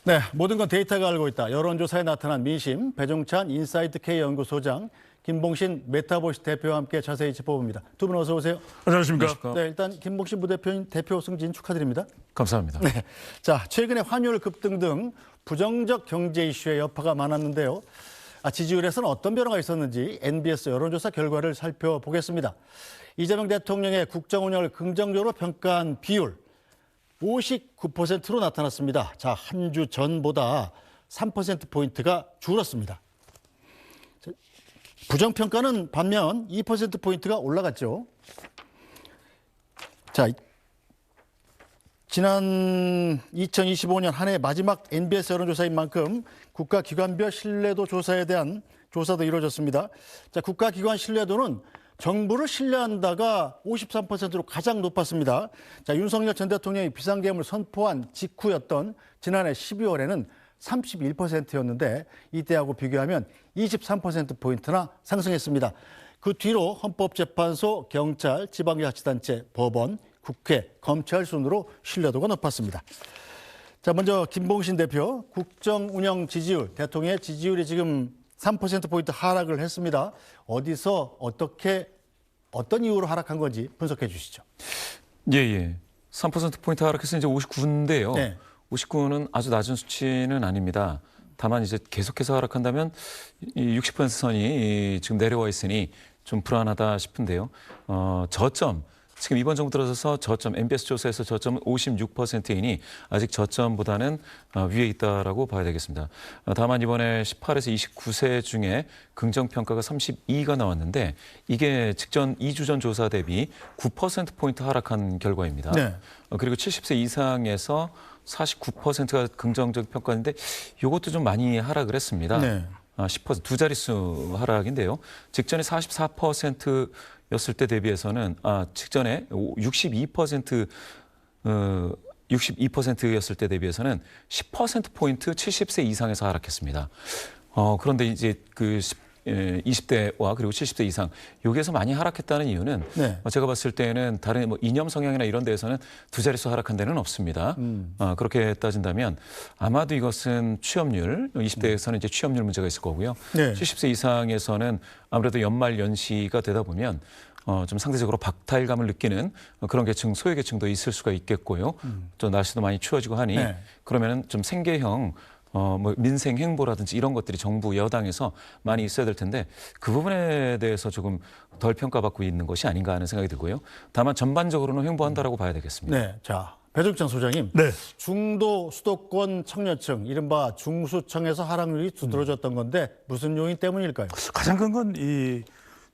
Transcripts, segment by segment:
네, 모든 건 데이터가 알고 있다. 여론조사에 나타난 민심, 배종찬 인사이트 K 연구소장, 김봉신 메타보이스 대표와 함께 자세히 짚어봅니다. 두 분 어서 오세요. 안녕하십니까. 네, 일단 김봉신 부대표님 대표 승진 축하드립니다. 감사합니다. 네, 자 최근에 환율 급등 등 부정적 경제 이슈의 여파가 많았는데요. 지지율에서는 어떤 변화가 있었는지 NBS 여론조사 결과를 살펴보겠습니다. 이재명 대통령의 국정 운영을 긍정적으로 평가한 비율 59%로 나타났습니다. 자, 한 주 전보다 3%포인트가 줄었습니다. 부정평가는 반면 2%포인트가 올라갔죠. 자, 지난 2025년 한 해 마지막 NBS 여론조사인 만큼 국가기관별 신뢰도 조사에 대한 조사도 이루어졌습니다. 자, 국가기관 신뢰도는 정부를 신뢰한다가 53%로 가장 높았습니다. 자, 윤석열 전 대통령이 비상계엄을 선포한 직후였던 지난해 12월에는 31%였는데 이때하고 비교하면 23%포인트나 상승했습니다. 그 뒤로 헌법재판소, 경찰, 지방자치단체, 법원, 국회, 검찰 순으로 신뢰도가 높았습니다. 자, 먼저 김봉신 대표, 국정 운영 지지율, 대통령의 지지율이 지금 3%포인트 하락을 했습니다. 어디서 어떻게 어떤 이유로 하락한 건지 분석해 주시죠. 예. 3%포인트 하락해서 이제 59인데요. 네. 59는 아주 낮은 수치는 아닙니다. 다만 이제 계속해서 하락한다면 이 60% 선이 지금 내려와 있으니 좀 불안하다 싶은데요. 저점 지금 이번 정부 들어서서 저점 MBS 조사에서 저점은 56%이니 아직 저점보다는 위에 있다라고 봐야 되겠습니다. 다만 이번에 18에서 29세 중에 긍정평가가 32가 나왔는데 이게 직전 2주 전 조사 대비 9%포인트 하락한 결과입니다. 네. 그리고 70세 이상에서 49%가 긍정적 평가인데 이것도 좀 많이 하락을 했습니다. 네. 10% 두 자릿수 하락인데요. 직전에 44%였을 때 대비해서는 직전에 62%였을 때 대비해서는 10%포인트 70세 이상에서 하락했습니다. 그런데 이제 그 20대와 그리고 70대 이상 여기에서 많이 하락했다는 이유는 네. 제가 봤을 때는 다른 뭐 이념 성향이나 이런 데에서는 두 자릿수 하락한 데는 없습니다. 그렇게 따진다면 아마도 이것은 취업률, 20대에서는 이제 취업률 문제가 있을 거고요. 네. 70세 이상에서는 아무래도 연말 연시가 되다 보면 좀 상대적으로 박탈감을 느끼는 그런 계층, 소외계층도 있을 수가 있겠고요. 또 날씨도 많이 추워지고 하니 네. 그러면은 좀 생계형 뭐 민생 행보라든지 이런 것들이 정부 여당에서 많이 있어야 될 텐데 그 부분에 대해서 조금 덜 평가받고 있는 것이 아닌가 하는 생각이 들고요. 다만 전반적으로는 횡보한다라고 봐야 되겠습니다. 네. 자, 배종찬 소장님. 네. 중도 수도권 청년층, 이른바 중수층에서 하락률이 두드러졌던 건데 무슨 요인 때문일까요? 가장 큰 건 이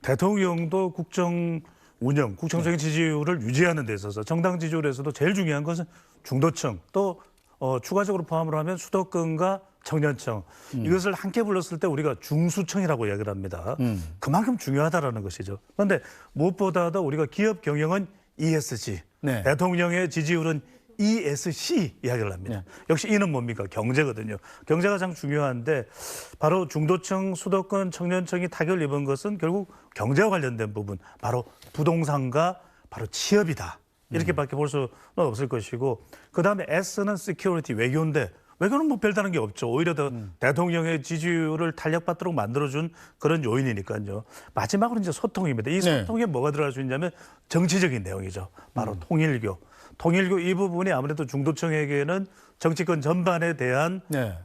대통령도 국정 운영, 국정적인 지지율을 유지하는 데 있어서 정당 지지율에서도 제일 중요한 것은 중도층 또 추가적으로 포함을 하면 수도권과 청년층 이것을 함께 불렀을 때 우리가 중수층이라고 이야기를 합니다. 그만큼 중요하다라는 것이죠. 그런데 무엇보다도 우리가 기업 경영은 ESG, 네. 대통령의 지지율은 ESC 이야기를 합니다. 네. 역시 이는 뭡니까? 경제거든요. 경제가 가장 중요한데 바로 중도층, 수도권, 청년층이 타격을 입은 것은 결국 경제와 관련된 부분, 바로 부동산과 바로 취업이다. 이렇게밖에 볼 수는 없을 것이고 그다음에 S는 시큐리티, 외교인데 외교는 뭐 별다른 게 없죠. 오히려 더 대통령의 지지율을 탄력받도록 만들어준 그런 요인이니까요. 마지막으로 이제 소통입니다. 이 소통에 뭐가 들어갈 수 있냐면 정치적인 내용이죠. 바로 통일교. 통일교 이 부분이 아무래도 중도층에게는 정치권 전반에 대한 네.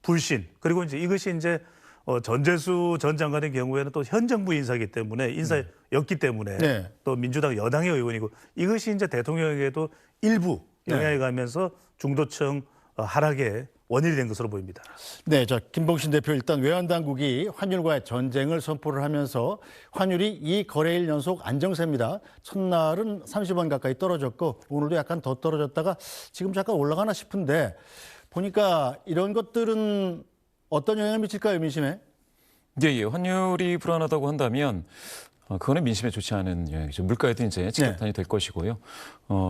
불신 그리고 이제 이것이 이제 전재수 전 장관의 경우에는 또 현 정부 인사이기 때문에 인사였기 때문에 네. 또 민주당 여당의 의원이고 이것이 이제 대통령에게도 일부 영향이 가면서 중도층 하락의 원인이 된 것으로 보입니다. 네, 자 김봉신 대표 일단 외환당국이 환율과의 전쟁을 선포를 하면서 환율이 2거래일 연속 안정세입니다. 첫날은 30원 가까이 떨어졌고 오늘도 약간 더 떨어졌다가 지금 잠깐 올라가나 싶은데 보니까 이런 것들은 어떤 영향을 미칠까요, 민심에? 예. 환율이 불안하다고 한다면 그거는 민심에 좋지 않은 영향이죠. 물가에도 이제 직격탄이 될 것이고요.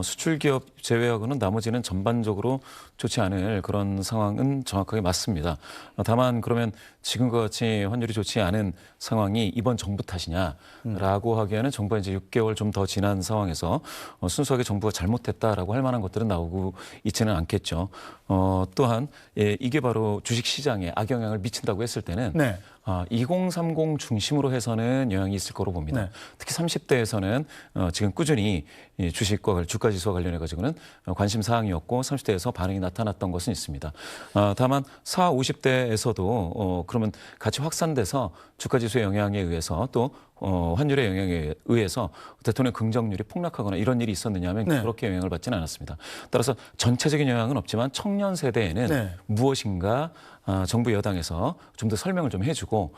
수출 기업 제외하고는 나머지는 전반적으로 좋지 않을 그런 상황은 정확하게 맞습니다. 다만 그러면 지금과 같이 환율이 좋지 않은 상황이 이번 정부 탓이냐라고 하기에는 정부가 이제 6개월 좀 더 지난 상황에서 순수하게 정부가 잘못했다라고 할 만한 것들은 나오고 있지는 않겠죠. 또한 이게 바로 주식 시장에 악영향을 미친다고 했을 때는 네. 2030 중심으로 해서는 영향이 있을 거로 봅니다. 네. 특히 30대에서는 지금 꾸준히 이 주식과 주가 지수와 관련해 가지고는 관심 사항이었고 30대에서 반응이 나타났던 것은 있습니다. 다만 40, 50대에서도 그러면 같이 확산돼서 주가 지수의 영향에 의해서 또 환율의 영향에 의해서 대통령 긍정률이 폭락하거나 이런 일이 있었느냐 하면 네. 그렇게 영향을 받지는 않았습니다. 따라서 전체적인 영향은 없지만 청년 세대에는 네. 무엇인가 정부 여당에서 좀 더 설명을 좀 해주고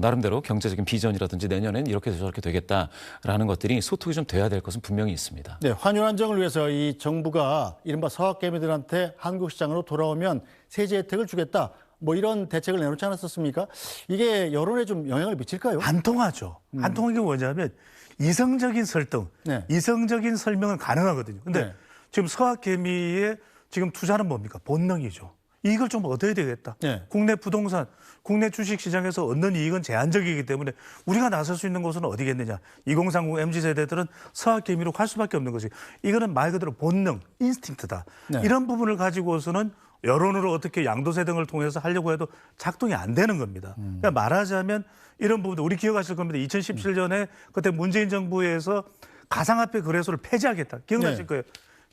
나름대로 경제적인 비전이라든지 내년엔 이렇게 저렇게 되겠다라는 것들이 소통이 좀 돼야 될 것은 분명히 있습니다. 네, 환율 안정을 위해서 이 정부가 이른바 서학개미들한테 한국 시장으로 돌아오면 세제 혜택을 주겠다. 뭐 이런 대책을 내놓지 않았었습니까? 이게 여론에 좀 영향을 미칠까요? 안 통하죠. 안 통한 게 뭐냐면 이성적인 설득, 네. 이성적인 설명은 가능하거든요. 근데 네. 지금 서학개미의 지금 투자는 뭡니까? 본능이죠. 이걸 좀 얻어야 되겠다. 네. 국내 부동산, 국내 주식시장에서 얻는 이익은 제한적이기 때문에 우리가 나설 수 있는 곳은 어디겠느냐. 2030 MZ세대들은 서학개미로 갈 수밖에 없는 것이 이거는 말 그대로 본능, 인스팅트다. 네. 이런 부분을 가지고서는 여론으로 어떻게 양도세 등을 통해서 하려고 해도 작동이 안 되는 겁니다. 그러니까 말하자면 이런 부분도 우리 기억하실 겁니다. 2017년에 그때 문재인 정부에서 가상화폐 거래소를 폐지하겠다. 기억나실 네. 거예요.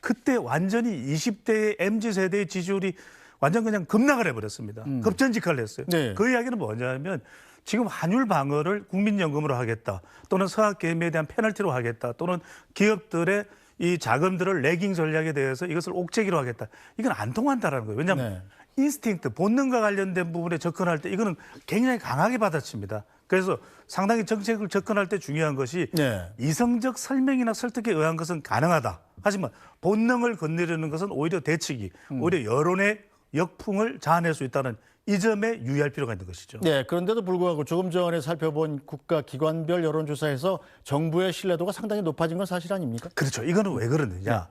그때 완전히 20대의 MZ세대의 지지율이 완전 그냥 급락을 해버렸습니다. 급전직하를 했어요. 네. 그 이야기는 뭐냐면 지금 환율 방어를 국민연금으로 하겠다. 또는 서학개미에 대한 페널티로 하겠다. 또는 기업들의 이 자금들을 레깅 전략에 대해서 이것을 옥죄기로 하겠다. 이건 안 통한다라는 거예요. 왜냐하면 인스팅트, 본능과 관련된 부분에 접근할 때 이거는 굉장히 강하게 받아칩니다. 그래서 상당히 정책을 접근할 때 중요한 것이 네. 이성적 설명이나 설득에 의한 것은 가능하다. 하지만 본능을 건드리는 것은 오히려 대치기, 오히려 여론의 역풍을 자아낼 수 있다는 이 점에 유의할 필요가 있는 것이죠. 네, 그런데도 불구하고 조금 전에 살펴본 국가기관별 여론조사에서 정부의 신뢰도가 상당히 높아진 건 사실 아닙니까? 그렇죠. 이거는 왜 그러느냐.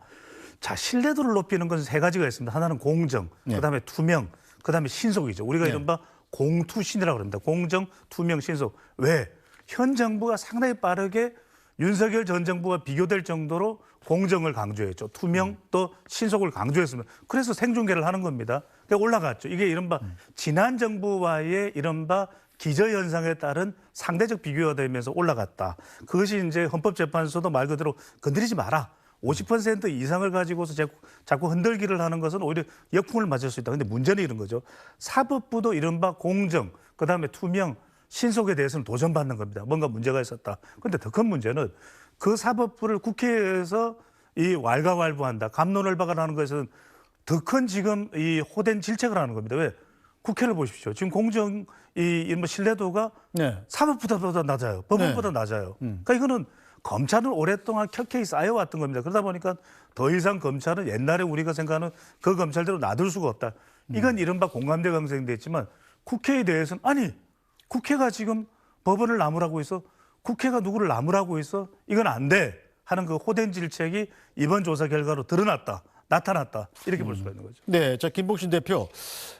자, 신뢰도를 높이는 것은 세 가지가 있습니다. 하나는 공정, 그다음에 투명, 그다음에 신속이죠. 우리가 이른바 공투신이라고 합니다. 공정, 투명, 신속. 왜? 현 정부가 상당히 빠르게 윤석열 전 정부와 비교될 정도로 공정을 강조했죠. 투명 또 신속을 강조했습니다. 그래서 생중계를 하는 겁니다. 그러니까 올라갔죠. 이게 이른바 지난 정부와의 이른바 기저현상에 따른 상대적 비교가 되면서 올라갔다. 그것이 이제 헌법재판소도 말 그대로 건드리지 마라. 50% 이상을 가지고서 자꾸 흔들기를 하는 것은 오히려 역풍을 맞을 수 있다. 그런데 문제는 이런 거죠. 사법부도 이른바 공정, 그다음에 투명, 신속에 대해서는 도전받는 겁니다. 뭔가 문제가 있었다. 그런데 더 큰 문제는 그 사법부를 국회에서 이 왈가왈부한다. 갑론을박을 것은 더 큰 지금 이 호된 질책을 하는 겁니다. 왜? 국회를 보십시오. 지금 공정 이 신뢰도가 사법보다 낮아요. 법원보다 낮아요. 그러니까 이거는 검찰은 오랫동안 켜켜이 쌓여왔던 겁니다. 그러다 보니까 더 이상 검찰은 옛날에 우리가 생각하는 그 검찰대로 놔둘 수가 없다. 이건 이른바 공감대 강성이 있지만 국회에 대해서는 아니 국회가 지금 법원을 나무라고 있어? 국회가 누구를 나무라고 있어? 이건 안 돼 하는 그 호된 질책이 이번 조사 결과로 나타났다. 이렇게 볼 수가 있는 거죠. 네, 자 김복신 대표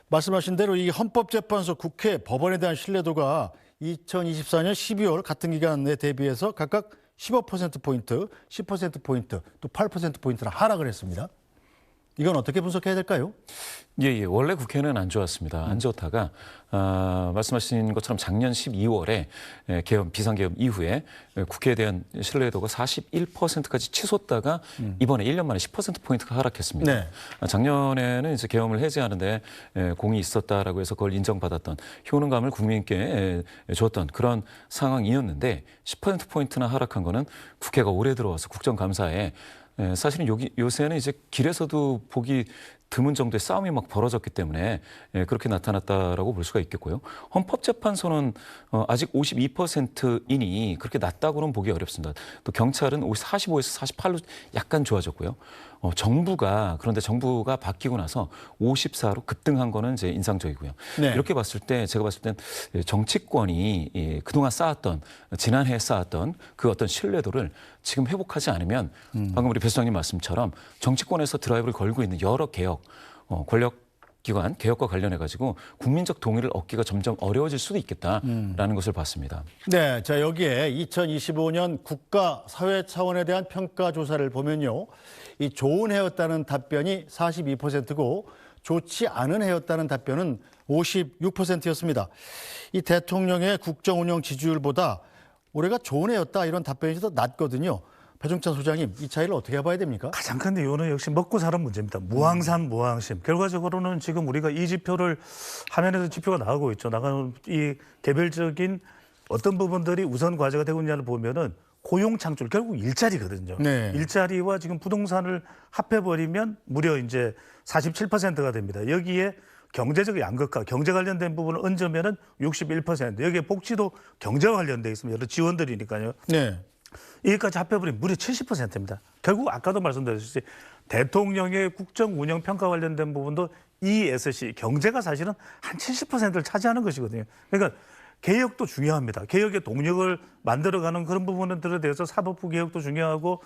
말씀하신 대로 이 헌법재판소, 국회, 법원에 대한 신뢰도가 2024년 12월 같은 기간에 대비해서 각각 15%포인트, 10%포인트, 또 8%포인트나 하락을 했습니다. 이건 어떻게 분석해야 될까요? 예. 원래 국회는 안 좋았습니다. 안 좋다가 말씀하신 것처럼 작년 12월에 비상계엄 이후에 국회에 대한 신뢰도가 41%까지 치솟다가 이번에 1년 만에 10%포인트가 하락했습니다. 네. 작년에는 이제 계엄을 해제하는데 공이 있었다라고 해서 그걸 인정받았던 효능감을 국민께 줬던 그런 상황이었는데 10%포인트나 하락한 거는 국회가 올해 들어와서 국정감사에 사실은 요새는 이제 길에서도 보기 드문 정도의 싸움이 막 벌어졌기 때문에 그렇게 나타났다라고 볼 수가 있겠고요. 헌법재판소는 아직 52%이니 그렇게 낮다고는 보기 어렵습니다. 또 경찰은 45에서 48로 약간 좋아졌고요. 그런데 정부가 바뀌고 나서 54로 급등한 거는 이제 인상적이고요. 네. 이렇게 봤을 때 제가 봤을 땐 정치권이 그동안 지난해 쌓았던 그 어떤 신뢰도를 지금 회복하지 않으면 방금 우리 배 소장님 말씀처럼 정치권에서 드라이브를 걸고 있는 여러 개혁, 권력기관 개혁과 관련해 가지고 국민적 동의를 얻기가 점점 어려워질 수도 있겠다라는 것을 봤습니다. 네, 자 여기에 2025년 국가 사회 차원에 대한 평가 조사를 보면요, 이 좋은 해였다는 답변이 42%고 좋지 않은 해였다는 답변은 56%였습니다. 이 대통령의 국정 운영 지지율보다 올해가 좋은 해였다 이런 답변이 더 낮거든요. 배종찬 소장님, 이 차이를 어떻게 봐야 됩니까? 가장 큰 이유는 역시 먹고 사는 문제입니다. 무항산, 무항심. 결과적으로는 지금 우리가 이 지표를 화면에서 지표가 나오고 있죠. 나가는 이 개별적인 어떤 부분들이 우선 과제가 되고 있냐를 보면은 고용 창출, 결국 일자리거든요. 네. 일자리와 지금 부동산을 합해버리면 무려 이제 47%가 됩니다. 여기에 경제적 양극화, 경제 관련된 부분을 얹으면은 61%. 여기에 복지도 경제와 관련돼 있습니다. 여러 지원들이니까요. 네. 여기까지 합해버리면 무려 70%입니다. 결국 아까도 말씀드렸듯이 대통령의 국정 운영 평가 관련된 부분도 ESG, 경제가 사실은 한 70%를 차지하는 것이거든요. 그러니까 개혁도 중요합니다. 개혁의 동력을 만들어가는 그런 부분들에 대해서 사법부 개혁도 중요하고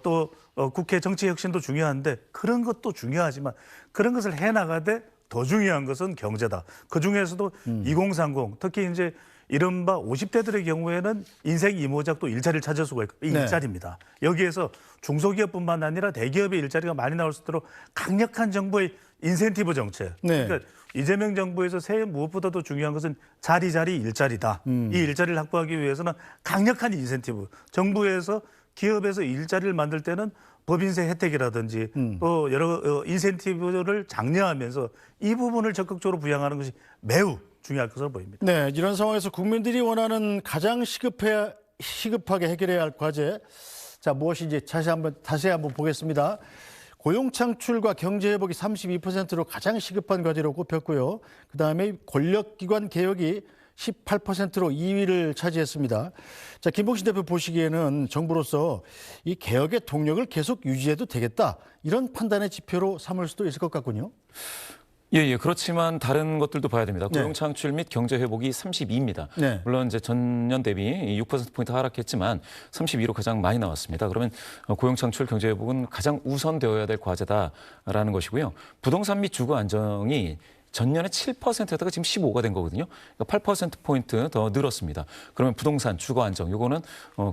또 국회 정치 혁신도 중요한데 그런 것도 중요하지만 그런 것을 해나가되 더 중요한 것은 경제다. 그중에서도 2030 특히 이제 이른바 50대들의 경우에는 인생 이모작도 일자리를 찾을 수가 있고 이 네. 일자리입니다. 여기에서 중소기업뿐만 아니라 대기업의 일자리가 많이 나올 수 있도록 강력한 정부의 인센티브 정책. 네. 그러니까 이재명 정부에서 새해 무엇보다도 중요한 것은 자리 일자리다. 이 일자리를 확보하기 위해서는 강력한 인센티브. 정부에서 기업에서 일자리를 만들 때는 법인세 혜택이라든지 또 여러 인센티브를 장려하면서 이 부분을 적극적으로 부양하는 것이 매우 중요할 것으로 보입니다. 네, 이런 상황에서 국민들이 원하는 가장 시급하게 해결해야 할 과제, 자 무엇인지 다시 한번 보겠습니다. 고용 창출과 경제 회복이 32%로 가장 시급한 과제로 꼽혔고요. 그 다음에 권력기관 개혁이 18%로 2위를 차지했습니다. 자, 김봉신 대표 보시기에는 정부로서 이 개혁의 동력을 계속 유지해도 되겠다 이런 판단의 지표로 삼을 수도 있을 것 같군요. 예. 그렇지만 다른 것들도 봐야 됩니다. 네. 고용 창출 및 경제 회복이 32입니다. 네. 물론 이제 전년 대비 6%포인트 하락했지만 32로 가장 많이 나왔습니다. 그러면 고용 창출 경제 회복은 가장 우선되어야 될 과제다라는 것이고요. 부동산 및 주거 안정이 전년에 7%였다가 지금 15가 된 거거든요. 그러니까 8%포인트 더 늘었습니다. 그러면 부동산, 주거 안정, 요거는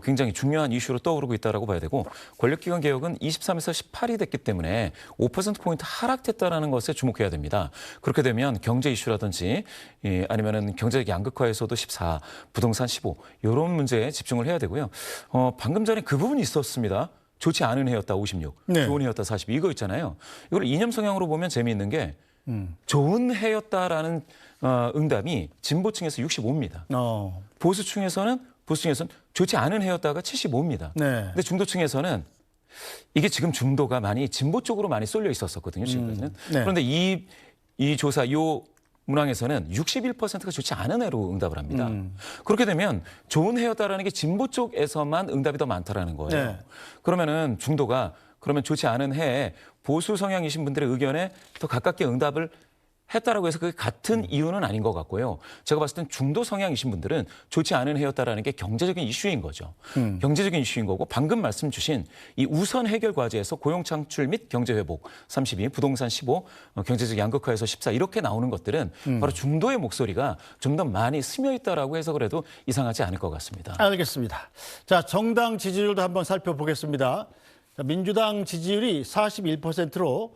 굉장히 중요한 이슈로 떠오르고 있다고 봐야 되고 권력기관 개혁은 23에서 18이 됐기 때문에 5%포인트 하락됐다는 것에 주목해야 됩니다. 그렇게 되면 경제 이슈라든지 아니면은 경제적 양극화에서도 14, 부동산 15 이런 문제에 집중을 해야 되고요. 방금 전에 그 부분이 있었습니다. 좋지 않은 해였다 56, 네. 좋은 해였다 42 이거 있잖아요. 이걸 이념 성향으로 보면 재미있는 게 좋은 해였다라는 응답이 진보층에서 65입니다. 보수층에서는 좋지 않은 해였다가 75입니다. 네. 근데 중도층에서는 이게 지금 중도가 많이 진보 쪽으로 많이 쏠려 있었거든요. 지금까지는. 네. 그런데 이 조사 문항에서는 61%가 좋지 않은 해로 응답을 합니다. 그렇게 되면 좋은 해였다라는 게 진보 쪽에서만 응답이 더 많다라는 거예요. 네. 그러면은 중도가 그러면 좋지 않은 해에 보수 성향이신 분들의 의견에 더 가깝게 응답을 했다라고 해서 그게 같은 이유는 아닌 것 같고요. 제가 봤을 땐 중도 성향이신 분들은 좋지 않은 해였다라는 게 경제적인 이슈인 거죠. 경제적인 이슈인 거고 방금 말씀 주신 이 우선 해결 과제에서 고용 창출 및 경제 회복 32, 부동산 15, 경제적 양극화에서 14 이렇게 나오는 것들은 바로 중도의 목소리가 좀 더 많이 스며 있다라고 해석을 해도 이상하지 않을 것 같습니다. 알겠습니다. 자, 정당 지지율도 한번 살펴보겠습니다. 자, 민주당 지지율이 41%로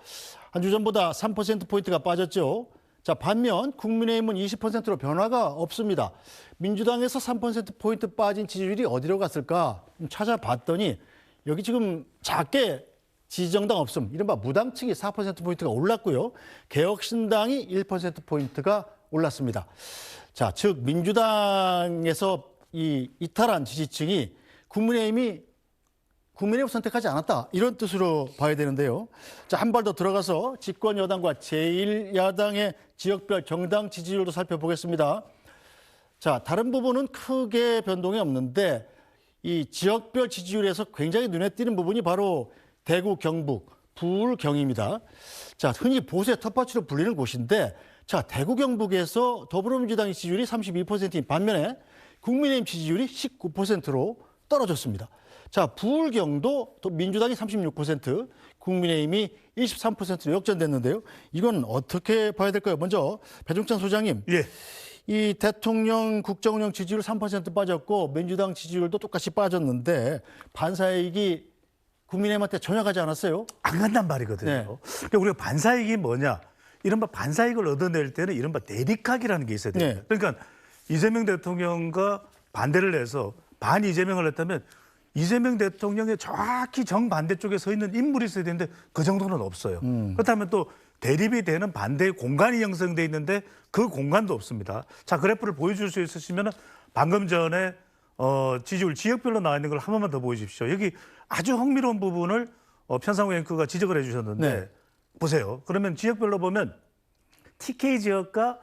한 주 전보다 3%포인트가 빠졌죠. 자, 반면 국민의힘은 20%로 변화가 없습니다. 민주당에서 3%포인트 빠진 지지율이 어디로 갔을까 찾아봤더니 여기 지금 작게 지지정당 없음, 이른바 무당층이 4%포인트가 올랐고요. 개혁신당이 1%포인트가 올랐습니다. 자, 즉 민주당에서 이 이탈한 지지층이 국민의힘 선택하지 않았다 이런 뜻으로 봐야 되는데요. 자, 한 발 더 들어가서 집권 여당과 제1야당의 지역별 정당 지지율도 살펴보겠습니다. 자, 다른 부분은 크게 변동이 없는데 이 지역별 지지율에서 굉장히 눈에 띄는 부분이 바로 대구, 경북, 부울경입니다. 자, 흔히 보수의 텃밭으로 불리는 곳인데 자, 대구, 경북에서 더불어민주당의 지지율이 32%인 반면에 국민의힘 지지율이 19%로 떨어졌습니다. 자, 부울경도 민주당이 36%, 국민의힘이 23%로 역전됐는데요. 이건 어떻게 봐야 될까요? 먼저 배종찬 소장님. 예. 이 대통령 국정운영 지지율 3% 빠졌고 민주당 지지율도 똑같이 빠졌는데 반사이익이 국민의힘한테 전혀 가지 않았어요? 안 간단 말이거든요. 네. 그러니까 우리가 반사이익이 뭐냐? 이른바 반사익을 얻어낼 때는 이른바 내리각이라는 게 있어야 됩니다. 그러니까 이재명 대통령과 반대를 해서 반 이재명을 했다면 이재명 대통령의 정확히 정반대 쪽에 서 있는 인물이 있어야 되는데 그 정도는 없어요. 그렇다면 또 대립이 되는 반대의 공간이 형성돼 있는데 그 공간도 없습니다. 자, 그래프를 보여줄 수 있으시면 방금 전에 지지율 지역별로 나와 있는 걸 한 번만 더 보여주십시오. 여기 아주 흥미로운 부분을 편상호 앵커가 지적을 해주셨는데 네. 보세요. 그러면 지역별로 보면 TK 지역과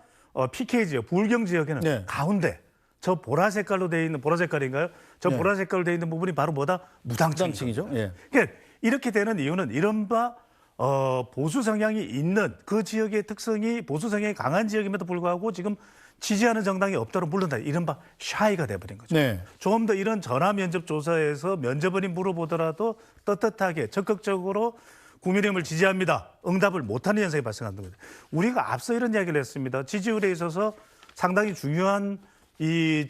PK 지역, 부울경 지역에는 네. 가운데 저 보라 색깔로 되어 있는 보라 색깔인가요? 저 네. 보라 색깔로 되어 있는 부분이 바로 뭐다? 무당층이죠. 무당층이죠. 예. 그러니까 이렇게 되는 이유는 이른바 보수 성향이 있는 그 지역의 특성이 보수 성향이 강한 지역임에도 불구하고 지금 지지하는 정당이 없다로 물러나 이른바 샤이가 돼버린 거죠. 네. 조금 더 이런 전화 면접 조사에서 면접원이 물어보더라도 떳떳하게 적극적으로 국민의힘을 지지합니다. 응답을 못하는 현상이 발생한다는 거죠. 우리가 앞서 이런 이야기를 했습니다. 지지율에 있어서 상당히 중요한 이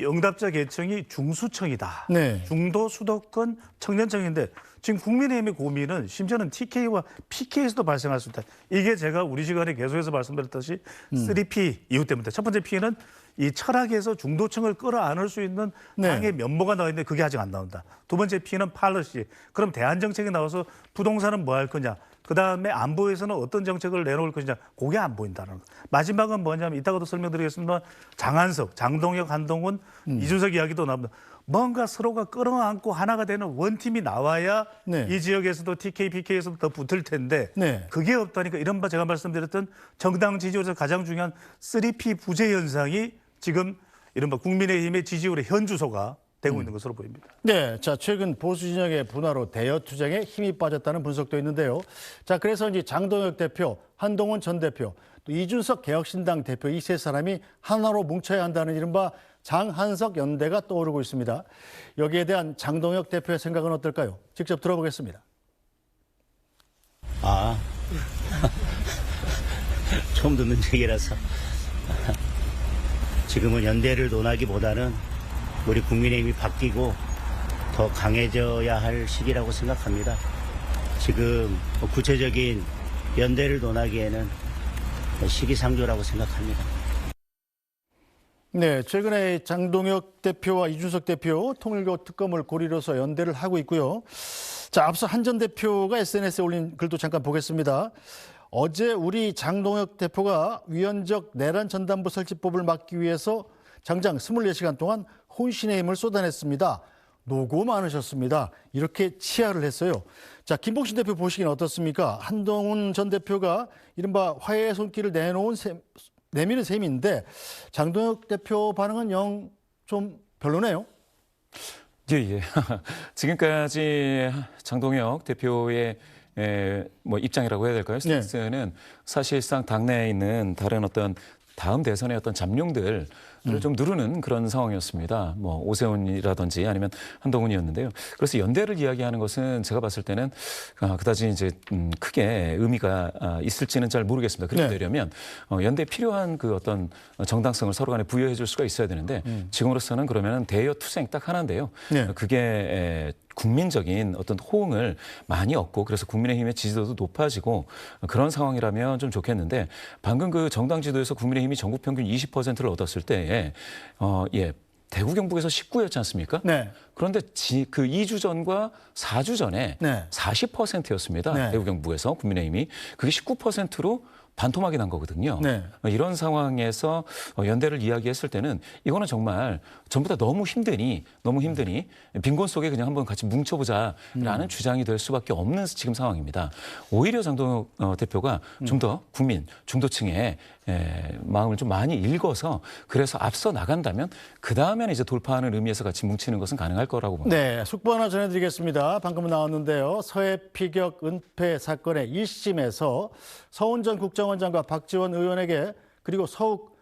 응답자 계층이 중수층이다. 네. 중도, 수도권, 청년층인데 지금 국민의힘의 고민은 심지어는 TK와 PK에서도 발생할 수 있다. 이게 제가 우리 시간에 계속해서 말씀드렸듯이 3P 이유 때문에 첫 번째 P는 이 철학에서 중도층을 끌어안을 수 있는 네. 당의 면모가 나와 있는데 그게 아직 안 나온다. 두 번째 P는 팔러시. 그럼 대안 정책이 나와서 부동산은 뭐 할 거냐. 그다음에 안보에서는 어떤 정책을 내놓을 것이냐. 그게 안 보인다는 거. 마지막은 뭐냐면 이따가도 설명드리겠습니다만 장한석, 장동혁, 한동훈, 이준석 이야기도 나옵니다. 뭔가 서로가 끌어안고 하나가 되는 원팀이 나와야 네. 이 지역에서도 TK, PK에서도 더 붙을 텐데 네. 그게 없다니까 이른바 제가 말씀드렸던 정당 지지율에서 가장 중요한 3P 부재 현상이 지금 이른바 국민의힘의 지지율의 현주소가 되고 있는 것으로 보입니다. 네, 자 최근 보수 진영의 분화로 대여 투쟁에 힘이 빠졌다는 분석도 있는데요. 자 그래서 이제 장동혁 대표, 한동훈 전 대표, 또 이준석 개혁신당 대표 이 세 사람이 하나로 뭉쳐야 한다는 이른바 장한석 연대가 떠오르고 있습니다. 여기에 대한 장동혁 대표의 생각은 어떨까요? 직접 들어보겠습니다. 처음 듣는 얘기라서 지금은 연대를 논하기보다는 우리 국민의힘이 바뀌고 더 강해져야 할 시기라고 생각합니다. 지금 구체적인 연대를 논하기에는 시기상조라고 생각합니다. 네, 최근에 장동혁 대표와 이준석 대표 통일교 특검을 고리로서 연대를 하고 있고요. 자, 앞서 한 전 대표가 SNS에 올린 글도 잠깐 보겠습니다. 어제 우리 장동혁 대표가 위헌적 내란 전담부 설치법을 막기 위해서 장장 24시간 동안 혼신의 힘을 쏟아냈습니다. 노고 많으셨습니다. 이렇게 치하를 했어요. 자, 김봉신 대표 보시기는 어떻습니까? 한동훈 전 대표가 이른바 화해의 손길을 내미는 셈인데 장동혁 대표 반응은 영 좀 별로네요. 예. 지금까지 장동혁 대표의 뭐 입장이라고 해야 될까요? 스탠스는 사실상 당내에 있는 다른 어떤 다음 대선의 어떤 잠룡들을 좀 누르는 그런 상황이었습니다. 뭐 오세훈이라든지 아니면 한동훈이었는데요. 그래서 연대를 이야기하는 것은 제가 봤을 때는 그다지 이제 크게 의미가 있을지는 잘 모르겠습니다. 그렇게 되려면 연대에 필요한 그 어떤 정당성을 서로 간에 부여해 줄 수가 있어야 되는데 지금으로서는 그러면 대여 투쟁 딱 하나인데요. 그게 국민적인 어떤 호응을 많이 얻고 그래서 국민의힘의 지지도도 높아지고 그런 상황이라면 좀 좋겠는데 방금 그 정당 지도에서 국민의힘이 전국 평균 20%를 얻었을 때에 대구 경북에서 19였지 않습니까? 네. 그런데 그 2주 전과 4주 전에 네. 40%였습니다. 네. 대구 경북에서 국민의힘이 그게 19%로 반토막이 난 거거든요. 네. 이런 상황에서 연대를 이야기했을 때는 이거는 정말 전부 다 너무 힘드니 빈곤 속에 그냥 한번 같이 뭉쳐보자라는 주장이 될 수밖에 없는 지금 상황입니다. 오히려 장동혁 대표가 좀 더 국민 중도층의 마음을 좀 많이 읽어서 그래서 앞서 나간다면 그 다음에는 이제 돌파하는 의미에서 같이 뭉치는 것은 가능할 거라고 봅니다. 네, 속보 하나 전해드리겠습니다. 방금 나왔는데요. 서해 피격 은폐 사건의 1심에서 서훈 전 국정원장과 박지원 의원에게 그리고 서욱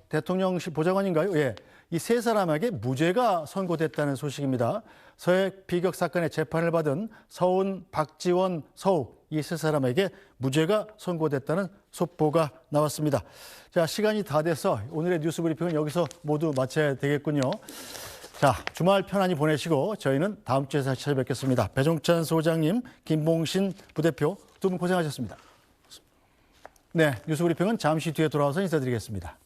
대통령실 보좌관인가요? 예, 이 세 사람에게 무죄가 선고됐다는 소식입니다. 서해 피격 사건의 재판을 받은 서훈, 박지원, 서욱 이 세 사람에게 무죄가 선고됐다는 속보가 나왔습니다. 자, 시간이 다 돼서 오늘의 뉴스 브리핑은 여기서 모두 마쳐야 되겠군요. 자, 주말 편안히 보내시고 저희는 다음 주에 다시 찾아뵙겠습니다. 배종찬 소장님, 김봉신 부대표 두 분 고생하셨습니다. 네, 뉴스 브리핑은 잠시 뒤에 돌아와서 인사드리겠습니다.